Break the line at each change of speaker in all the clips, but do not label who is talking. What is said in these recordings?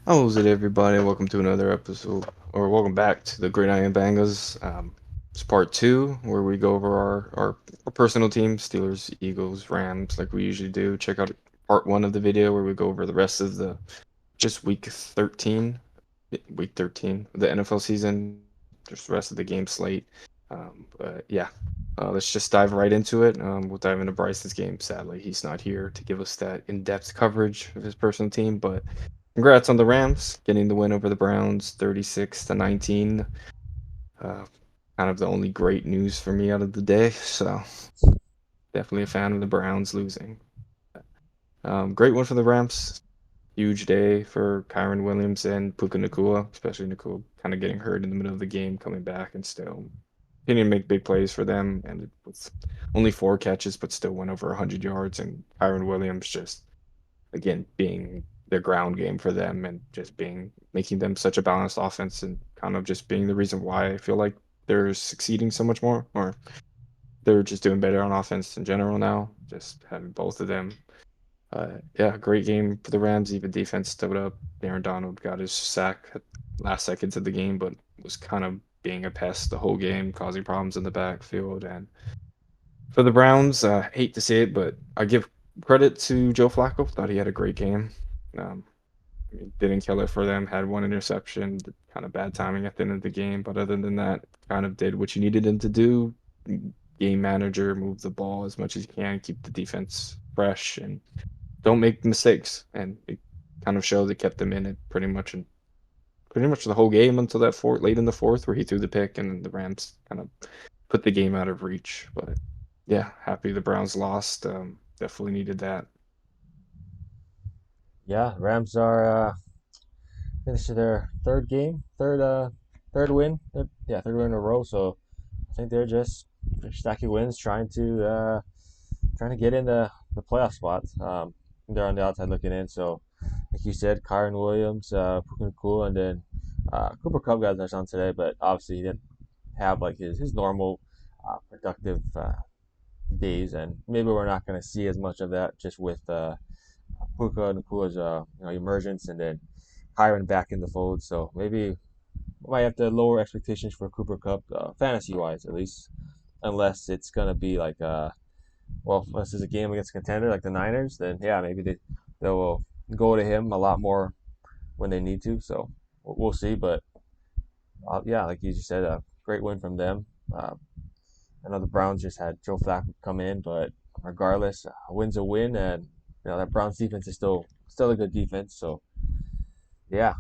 How's it, everybody? Welcome to another episode, or welcome back to the Great Iron Bangahz. It's part two, where we go over our personal teams, Steelers, Eagles, Rams, like we usually do. Check out part one of the video where we go over the rest of the just week 13 of the NFL season, just the rest of the game slate. But yeah, let's just dive right into it. We'll dive into Bryce's game. Sadly, he's not here to give us that in-depth coverage of his personal team, but congrats on the Rams getting the win over the Browns, 36-19. Uh, kind of the only great news for me out of the day. So definitely a fan of the Browns losing. Great one for the Rams. Huge day for Kyron Williams and Puka Nacua, especially Nacua kind of getting hurt in the middle of the game, coming back and still continuing to make big plays for them. And it was only 4 catches, but still went over 100 yards. And Kyron Williams just again being their ground game for them and just being making them such a balanced offense and kind of just being the reason why I feel like they're succeeding so much more or they're just doing better on offense in general now. Just having both of them. Yeah, great game for the Rams. Even defense stood up. Aaron Donald got his sack at last seconds of the game, but was kind of being a pest the whole game, causing problems in the backfield. And for the Browns, hate to say it, but I give credit to Joe Flacco. Thought he had a great game. Um, I mean, didn't kill it for them. Had one interception, kind of bad timing at the end of the game. But other than that, kind of did what you needed him to do. Game manager, move the ball as much as you can, keep the defense fresh, and don't make mistakes. And it kind of showed. It kept them in it pretty much the whole game until that late in the fourth where he threw the pick and the Rams kind of put the game out of reach. But yeah, happy the Browns lost. Definitely needed that.
Yeah, Rams are finished their third game, third win. Third win in a row. So I think they're stacking wins, trying to get in the playoff spots. They're on the outside looking in. So like you said, Kyron Williams, Puka Cool, and then Cooper Kupp got touched on today, but obviously he didn't have like his normal productive days, and maybe we're not going to see as much of that just with Puka Nakua's emergence, and then Kyron back in the fold. So maybe we might have to lower expectations for Cooper Cup, fantasy wise at least, unless it's gonna be like unless it's a game against a contender like the Niners, then yeah, maybe they will go to him a lot more when they need to. So we'll see, but yeah, like you just said, a great win from them. Uh, I know the Browns just had Joe Flacco come in, but regardless, a win's a win, and that Browns defense is still a good defense. So yeah,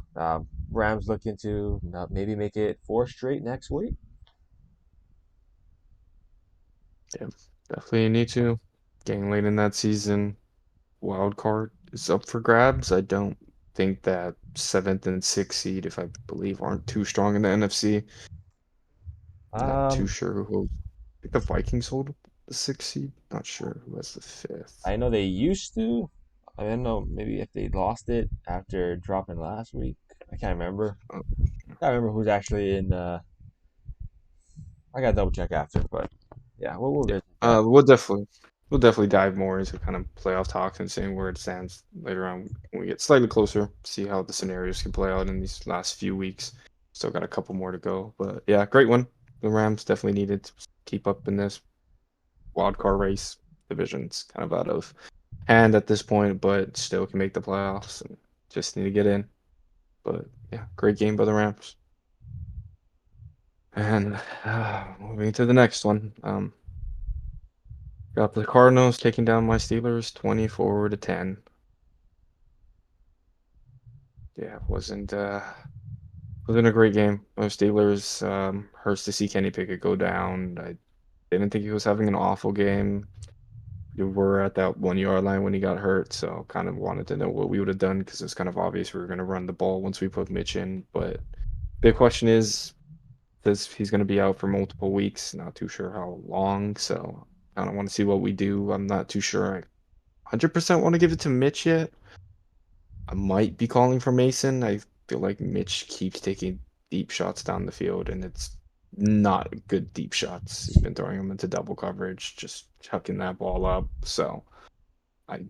Rams looking to maybe make it four straight next week.
Yeah, definitely need to. Getting late in that season, wild card is up for grabs. I don't think that seventh and sixth seed, if I believe, aren't too strong in the NFC. Not too
Um,
sure who. I think the Vikings hold the sixth seed. Not sure who has the fifth.
I know they used to. I don't know maybe if they lost it after dropping last week. I can't remember.
Uh,
I can't remember who's actually in. I gotta double check after, but yeah, we'll
yeah,
visit that.
we'll definitely dive more into kind of playoff talks and seeing where it stands later on when we get slightly closer. See how the scenarios can play out in these last few weeks. Still got a couple more to go, but yeah, great one. The Rams definitely needed to keep up in this wild card race. Division's kind of out of hand at this point, but still can make the playoffs and just need to get in. But yeah, great game by the Rams. And moving to the next one. Got the Cardinals taking down my Steelers 24-10. Yeah, wasn't a great game. Most Steelers hurts to see Kenny Pickett go down. I didn't think he was having an awful game. We were at that 1 yard line when he got hurt, so kind of wanted to know what we would have done because it's kind of obvious we were going to run the ball once we put Mitch in. But the question is, this he's going to be out for multiple weeks. Not too sure how long, so I don't want to see what we do. I'm not too sure. I 100% want to give it to Mitch yet. I might be calling for Mason. I feel like Mitch keeps taking deep shots down the field, and it's not good deep shots. He's been throwing them into double coverage, just chucking that ball up. So I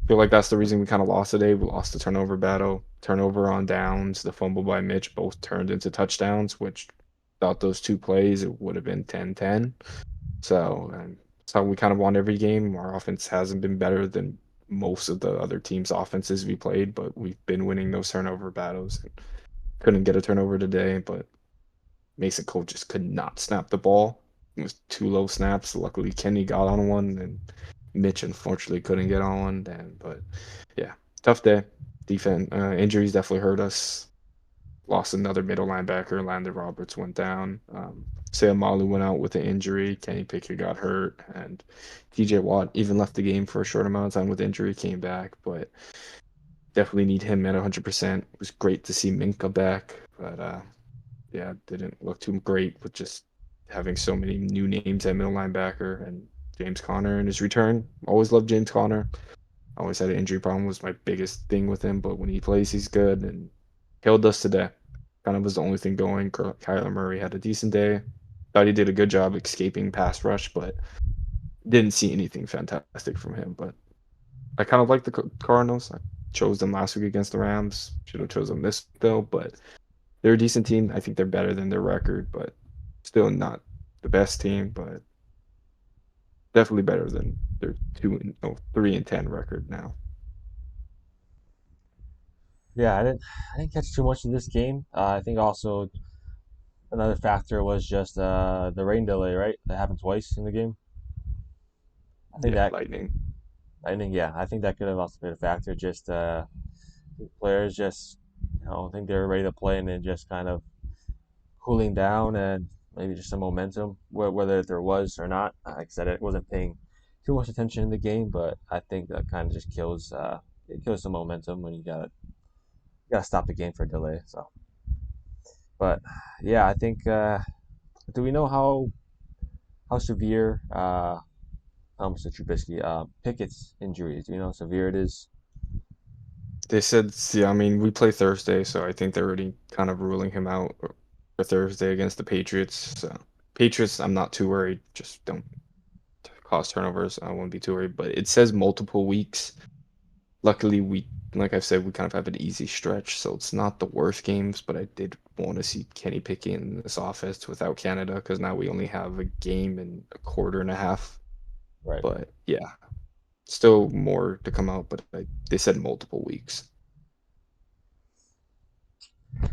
Feel like that's the reason we kind of lost today. We lost the turnover battle, turnover on downs, the fumble by Mitch both turned into touchdowns, which without those two plays, it would have been 10-10. So that's how we kind of won every game. Our offense hasn't been better than most of the other teams' offenses we played, but we've been winning those turnover battles. Couldn't get a turnover today, but Mason Cole just could not snap the ball. It was two low snaps. Luckily, Kenny got on one, and Mitch unfortunately couldn't get on one. But yeah, tough day. Defense injuries definitely hurt us. Lost another middle linebacker. Landon Roberts went down. Sam Malu went out with an injury. Kenny Pickett got hurt, and TJ Watt even left the game for a short amount of time with injury. Came back, but definitely need him at 100%. It was great to see Minka back, but yeah, didn't look too great with just having so many new names at middle linebacker and James Conner in his return. Always loved James Conner. Always had an injury problem was my biggest thing with him, but when he plays, he's good and killed us today. Kind of was the only thing going. Kyler Murray had a decent day. Thought he did a good job escaping pass rush, but didn't see anything fantastic from him. But I kind of like the Cardinals. I chose them last week against the Rams. Should have chosen them this week though, but they're a decent team. I think they're better than their record, but still not the best team, but definitely better than their 3-10 record now.
Yeah, I didn't catch too much of this game. I think also another factor was just the rain delay, right? That happened twice in the game. I think
Yeah,
that
Lightning.
I think that could have also been a factor. Just players just I think they were ready to play and then just kind of cooling down and maybe just some momentum, whether there was or not. Like I said, it wasn't paying too much attention in the game, but I think that kind of just kills it kills some momentum when you gotta stop the game for a delay. So, but yeah, I think do we know how severe Mr. Trubisky Pickett's injury? Do you know how severe it is?
They said, see, I mean, we play Thursday, so I think they're already kind of ruling him out for Thursday against the Patriots. So, Patriots, I'm not too worried. Just don't cause turnovers. I won't be too worried. But it says multiple weeks. Luckily, like I've said, we kind of have an easy stretch, so it's not the worst games. But I did want to see Kenny Pickett in this offense without Canada because now we only have a game and a quarter and a half.
Right.
But yeah, still more to come out. But they said multiple weeks.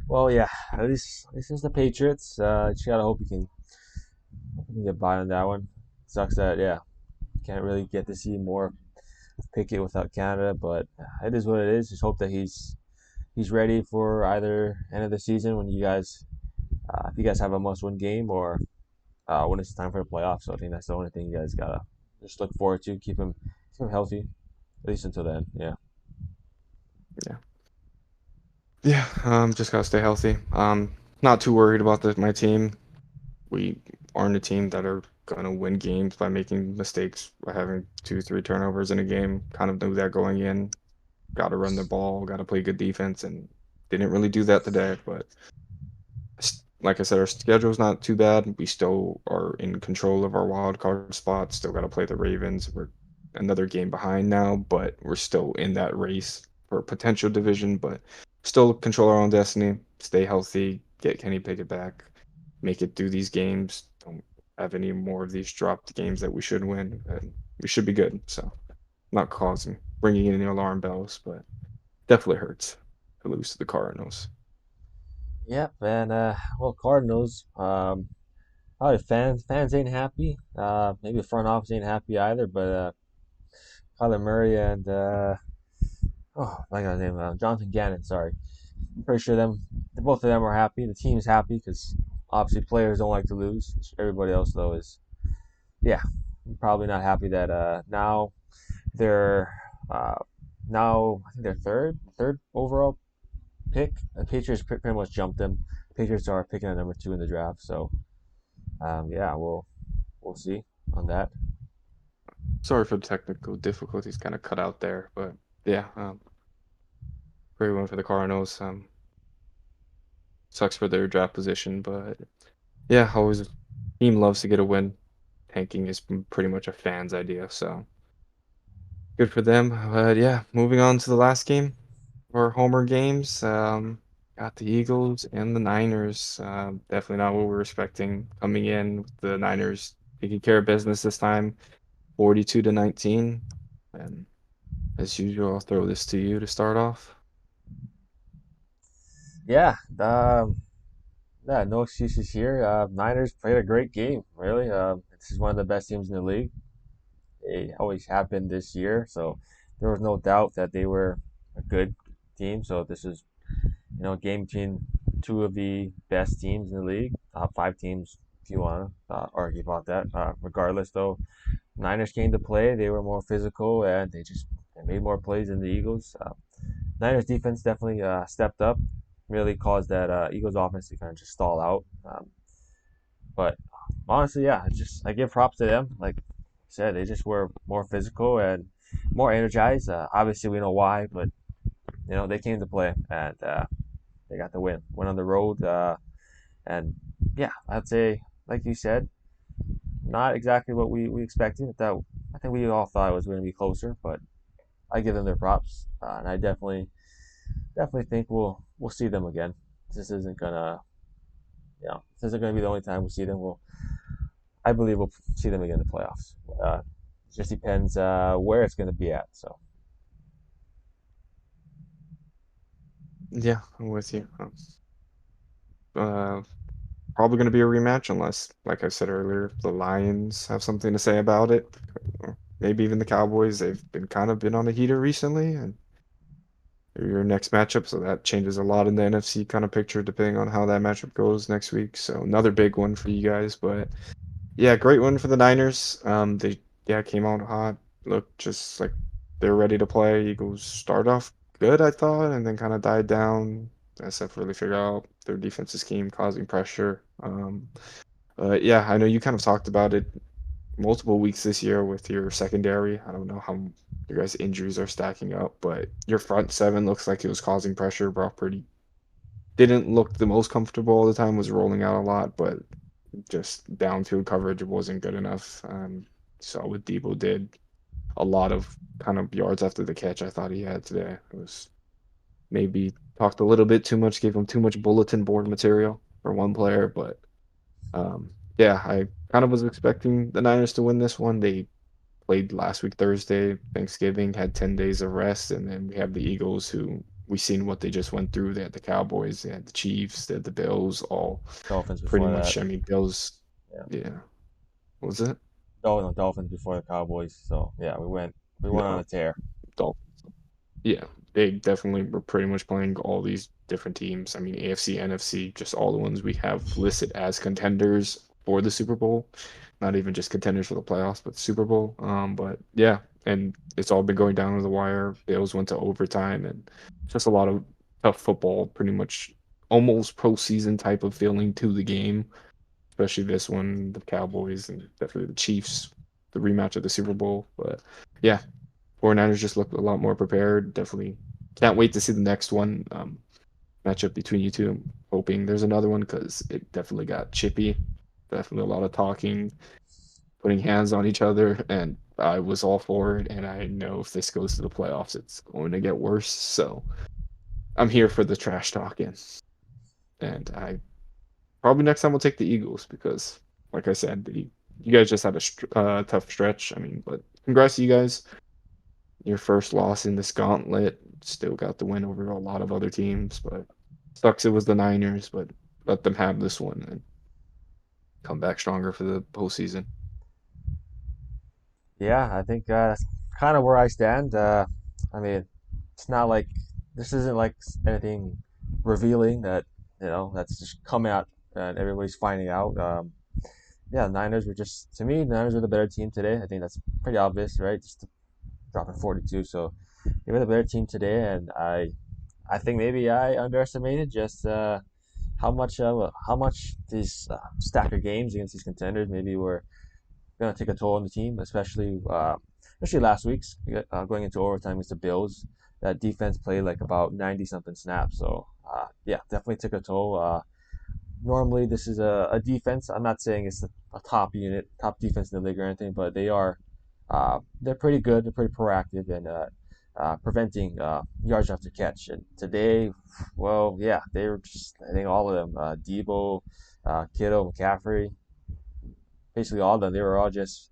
Well, yeah. At least it's the Patriots. Just gotta hope you can get by on that one. Sucks that yeah, can't really get to see more of Pickett without Canada, but it is what it is. Just hope that he's ready for either end of the season when you guys if you guys have a must-win game or when it's time for the playoffs. So I think that's the only thing you guys gotta just look forward to. Keep him healthy at least until then. Yeah.
Yeah. Yeah, just gotta stay healthy. Not too worried about my team. We aren't a team that are gonna win games by making mistakes, by having two, three turnovers in a game. Kind of knew that going in. Got to run the ball, got to play good defense, and didn't really do that today. But like I said, our schedule's not too bad. We still are in control of our wild card spot. Still got to play the Ravens. We're another game behind now, but we're still in that race for a potential division. But still control our own destiny. Stay healthy. Get Kenny Pickett back. Make it through these games. Don't have any more of these dropped games that we should win, and we should be good. So, not causing bringing in the alarm bells, but definitely hurts to lose to the Cardinals.
Yep, and well, Cardinals. Probably fans ain't happy. Maybe the front office ain't happy either. But Kyler Murray and my God's name, Jonathan Gannon. Sorry, I'm pretty sure both of them are happy. The team's happy because obviously players don't like to lose. Everybody else though is yeah, probably not happy that now they're uh, now I think they're third overall pick. The Patriots pretty much jumped them. Patriots are picking at number 2 in the draft. So yeah, we'll see on that.
Sorry for the technical difficulties, kind of cut out there, but yeah, great one for the Cardinals. Sucks for their draft position, but yeah, always team loves to get a win. Tanking is pretty much a fan's idea, so Good for them. But yeah, moving on to the last game for Homer games. Got the Eagles and the Niners. Definitely not what we were expecting coming in with the Niners taking care of business this time, 42-19. And as usual, I'll throw this to you to start off.
Yeah, yeah, no excuses here. Niners played a great game, really. This is one of the best teams in the league. They always have been this year, so there was no doubt that they were a good team. So this is, a game between two of the best teams in the league, top five teams, if you want to argue about that. Regardless, though, Niners came to play. They were more physical and they made more plays than the Eagles. Niners defense definitely stepped up, really caused that Eagles offense to kind of just stall out. But honestly, yeah, I give props to them. Like I said, they just were more physical and more energized. Obviously, we know why, but they came to play and they got the win. Went on the road, and yeah, I'd say, like you said, not exactly what we expected. That I think we all thought it was going to be closer, but I give them their props, and I definitely think we'll see them again. This isn't gonna, this isn't gonna be the only time we see them. I believe we'll see them again in the playoffs. It just depends where it's gonna be at. So
Yeah, I'm with you. Uh, Probably going to be a rematch unless, like I said earlier, the Lions have something to say about it. Or maybe even the Cowboys. They've been on a heater recently, and they're your next matchup, so that changes a lot in the NFC kind of picture depending on how that matchup goes next week. So another big one for you guys, but yeah, great one for the Niners. They came out hot, looked just like they're ready to play. Eagles start off good, I thought, and then kind of died down. SF really figured out their defensive scheme causing pressure. Yeah, I know you kind of talked about it multiple weeks this year with your secondary. I don't know how your guys' injuries are stacking up, but your front seven looks like it was causing pressure. Brock Purdy didn't look the most comfortable all the time, was rolling out a lot, but just downfield coverage wasn't good enough. Saw what Debo did. A lot of kind of yards after the catch I thought he had today. It was maybe talked a little bit too much, gave him too much bulletin board material for one player, but yeah, I kind of was expecting the Niners to win this one. They played last week Thursday, Thanksgiving, had 10 days of rest, and then we have the Eagles who we seen what they just went through. They had the Cowboys, they had the Chiefs, they had the Bills, all
Dolphins
pretty
before that.
much. I mean, Bills,
Yeah,
yeah. What was it?
Dolphins before the Cowboys. So yeah, we went on
No,
a tear.
Dolphins. Yeah, they definitely were pretty much playing all these different teams. I mean, AFC, NFC, just all the ones we have listed as contenders for the Super Bowl. Not even just contenders for the playoffs, but Super Bowl. But yeah, and it's all been going down to the wire. Bills went to overtime, and just a lot of tough football. Pretty much almost postseason type of feeling to the game, especially this one, the Cowboys and definitely the Chiefs, the rematch of the Super Bowl. But yeah, 49ers just look a lot more prepared. Definitely can't wait to see the next one matchup between you two. I'm hoping there's another one because it definitely got chippy. Definitely a lot of talking, putting hands on each other, and I was all for it. And I know if this goes to the playoffs, it's going to get worse. So I'm here for the trash talking. And I probably next time we'll take the Eagles because, like I said, you guys just had a tough stretch. I mean, but congrats to you guys. Your first loss in this gauntlet. Still got the win over a lot of other teams, but sucks it was the Niners, but let them have this one and come back stronger for the postseason.
Yeah, I think that's kind of where I stand. I mean, it's not like this isn't like anything revealing that that's just come out and everybody's finding out. Yeah, Niners were just to me, the Niners were the better team today. I think that's pretty obvious, right? Just dropping 42, so they were the better team today, and I think maybe I underestimated just how much these stack of games against these contenders maybe were going to take a toll on the team, especially last week's going into overtime against the Bills. That defense played like about 90 something snaps, so yeah, definitely took a toll. Normally, this is a defense. I'm not saying it's a top unit, top defense in the league or anything, but they are they're pretty good. They're pretty proactive in preventing yards after catch. And today, well, yeah, they were just, I think all of them, Debo, Kittle, McCaffrey, basically all of them, they were all just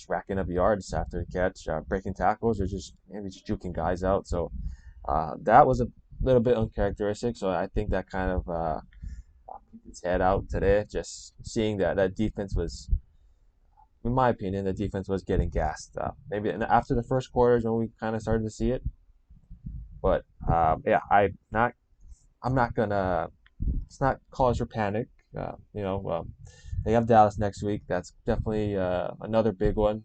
racking up yards after the catch, breaking tackles, or just maybe just juking guys out. So that was a little bit uncharacteristic. So I think that kind of peeked its head out today, just seeing that that defense was, in my opinion, the defense was getting gassed. Maybe after the first quarters when we kind of started to see it, but yeah, I'm not gonna. It's not cause for panic. They have Dallas next week. That's definitely another big one.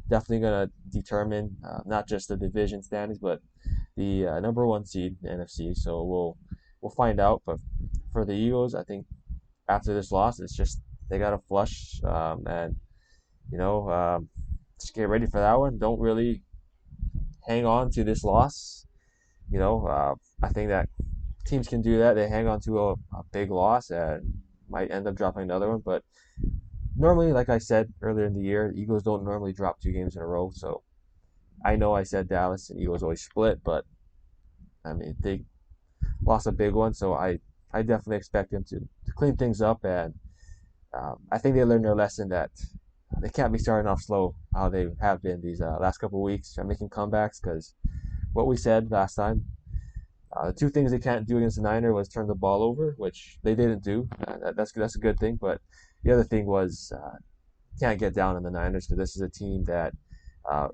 Definitely gonna determine not just the division standings, but the number one seed in the NFC. So we'll find out. But for the Eagles, I think after this loss, it's just they got to flush and you know just get ready for that one. Don't really hang on to this loss. I think that teams can do that. They hang on to a big loss and might end up dropping another one. But normally, like I said earlier in the year, the Eagles don't normally drop 2 games in a row. So I know I said Dallas and Eagles always split, but I mean they lost a big one, so I definitely expect them to clean things up. And I think they learned their lesson that they can't be starting off slow how they have been these last couple of weeks, making comebacks. Because what we said last time, the two things they can't do against the Niner was turn the ball over, which they didn't do. That's a good thing. But the other thing was can't get down on the Niners because this is a team that,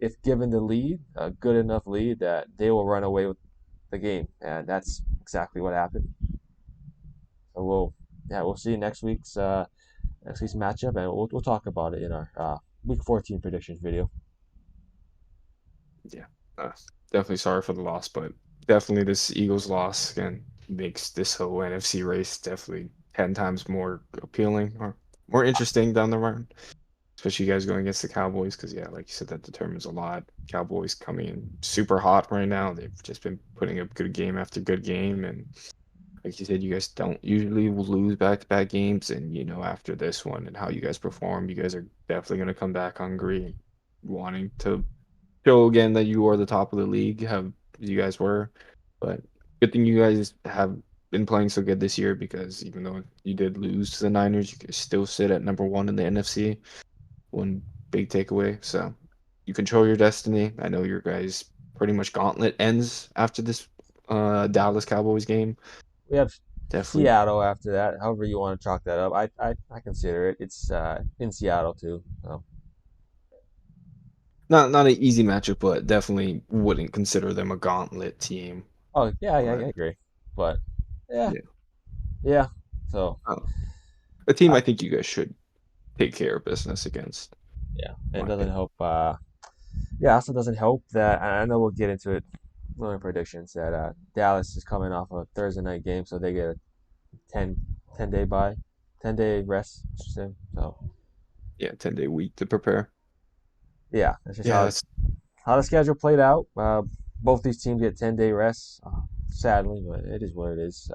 if given the lead, a good enough lead, that they will run away with the game, and that's exactly what happened. So we'll see next week's matchup, and we'll talk about it in our week 14 predictions video.
Yeah, uh, definitely sorry for the loss, but definitely this Eagles loss and makes this whole NFC race definitely 10 times more appealing or more interesting down the run. Especially you guys going against the Cowboys, because yeah, like you said, that determines a lot. Cowboys coming in super hot right now. They've just been putting up good game after good game, and like you said, you guys don't usually lose back-to-back games. And after this one and how you guys perform, you guys are definitely going to come back hungry and wanting to show again that you are the top of the league, have you guys were. But good thing you guys have been playing so good this year, because even though you did lose to the Niners, you can still sit at number one in the NFC. One big takeaway. So you control your destiny. I know your guys' pretty much gauntlet ends after this Dallas Cowboys game.
We have
Definitely
Seattle after that. However you want to chalk that up, I consider it. It's in Seattle too. So.
not an easy matchup, but definitely wouldn't consider them a gauntlet team.
Oh yeah, yeah,
But
I agree. But yeah,
yeah,
yeah. So
uh, a team
uh,
I think you guys should take care of business against,
yeah,
in
it
my
doesn't
opinion.
help. Yeah, also doesn't help that I know we'll get into it. More predictions that Dallas is coming off a Thursday night game, so they get a 10, 10 day bye, 10 day rest. So
Yeah, 10-day week to prepare.
yeah, that's just
Yeah, that's
how the schedule played out. Both these teams get 10 day rests. Sadly, but it is what it is.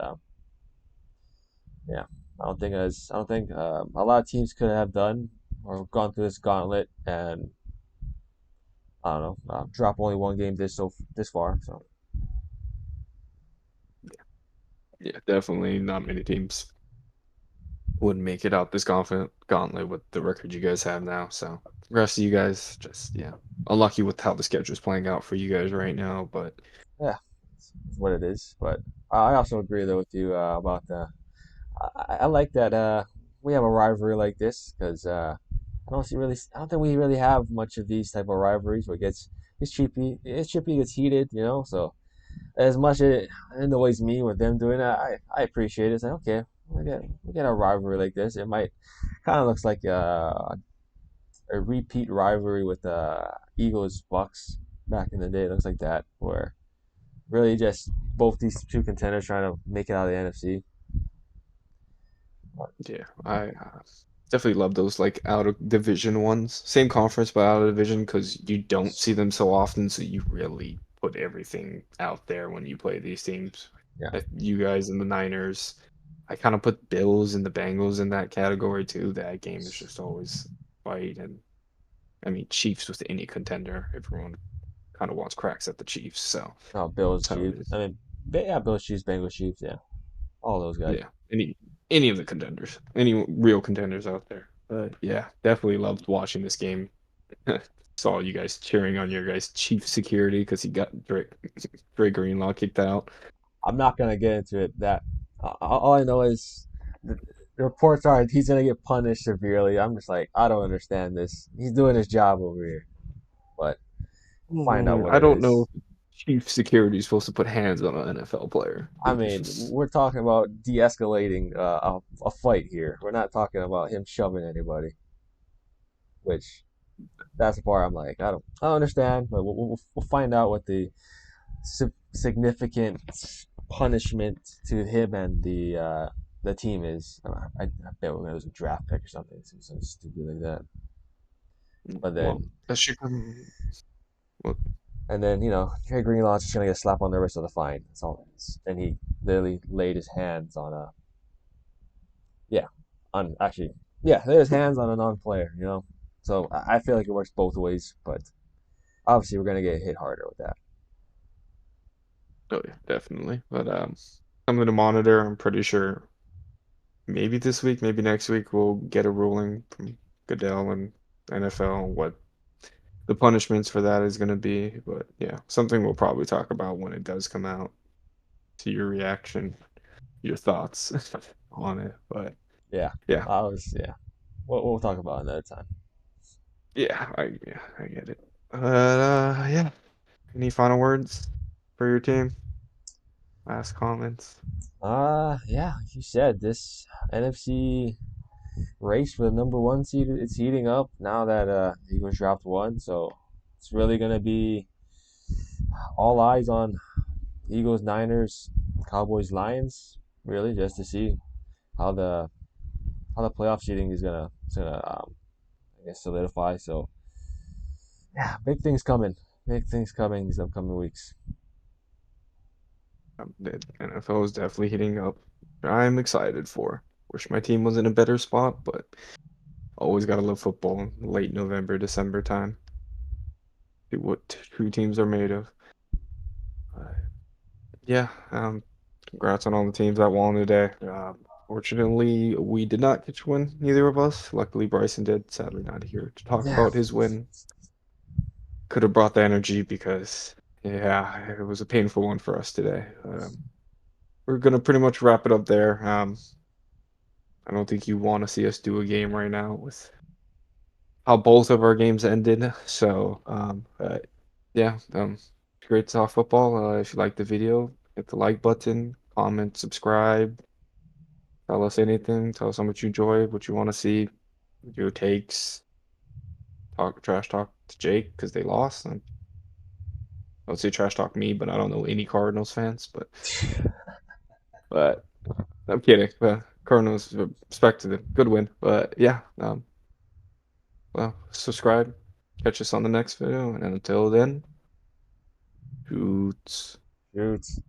Yeah, I don't think a lot of teams could have done or gone through this gauntlet and I don't know, drop only one game this far. So
yeah, definitely not many teams wouldn't make it out this gauntlet with the record you guys have now. So the rest of you guys just unlucky with how the schedule is playing out for you guys right now. But
yeah, it's what it is. But I also agree though with you about the. I like that we have a rivalry like this because I don't think we really have much of these type of rivalries where it's chippy, gets heated, So as much as it annoys me with them doing that, I appreciate it. It's like okay, we get a rivalry like this. It might kind of looks like a repeat rivalry with Eagles Bucks back in the day. It looks like that where really just both these two contenders trying to make it out of the NFC.
yeah, I definitely love those like out of division ones. Same conference but out of division, because you don't see them so often. So you really put everything out there when you play these teams.
Yeah,
You guys and the Niners. I kind of put Bills and the Bengals in that category too. That game is just always fight and. I mean, Chiefs with any contender. Everyone kind of wants cracks at the Chiefs, so
Oh, Bills,
that's how it
Chiefs.
is.
I mean, yeah, Bills, Chiefs, Bengals, Chiefs. Yeah, all those guys.
Yeah, any of the contenders, any real contenders out there. But yeah, definitely loved watching this game. Saw you guys cheering on your guys' chief security because he got Drake Greenlaw kicked out.
I'm not gonna get into it. That all I know is the reports are he's gonna get punished severely. I'm just like, I don't understand this. He's doing his job over here, but we'll find out what
I
it
don't know
is.
if chief security is supposed to put hands on an NFL player.
I mean, we're talking about de-escalating a fight here. We're not talking about him shoving anybody. Which that's the part I'm like, I don't understand, but we'll find out what the significant punishment to him and the team is. I bet it was a draft pick or something, something stupid like that. But
Well,
then
that should come. Well,
and then Trey Greenlaw's just gonna get a slap on the wrist of the fine. That's all it is. And he literally laid his hands on a yeah on actually yeah laid his hands on a non-player. So I feel like it works both ways, but obviously we're gonna get hit harder with that.
oh yeah, definitely. But something to monitor. I'm pretty sure maybe this week, maybe next week, we'll get a ruling from Goodell and NFL what the punishments for that is going to be. But yeah, something we'll probably talk about when it does come out. To your reaction, your thoughts on it. But
Yeah,
yeah,
yeah. We'll talk about it another time.
yeah, I get it. But yeah, any final words for your team? Last comments?
Yeah, like you said, this NFC race for the number one seed, it's heating up now that Eagles dropped one. So it's really gonna be all eyes on Eagles, Niners, Cowboys, Lions, really, just to see how the playoff seeding is gonna I guess solidify. So yeah, big things coming. Big things coming these upcoming weeks.
The NFL is definitely heating up. I'm excited for. Wish my team was in a better spot, but always gotta love football in late November, December time. See what true teams are made of. Uh, yeah, congrats on all the teams that won today. Fortunately, we did not catch a win, neither of us. Luckily, Bryson did. Sadly, not here to talk
Yeah,
about his win. Could have brought the energy because, yeah, it was a painful one for us today. We're gonna pretty much wrap it up there. I don't think you want to see us do a game right now with how both of our games ended. So, yeah, great to talk football. If you like the video, hit the like button, comment, subscribe, tell us anything, tell us how much you enjoyed, what you want to see, your takes, trash talk to Jake because they lost. And I would say trash talk me, but I don't know any Cardinals fans. But I'm kidding. Cardinals, respect to them, good win. But yeah, well, subscribe, catch us on the next video, and until then. Shoots.
shoots.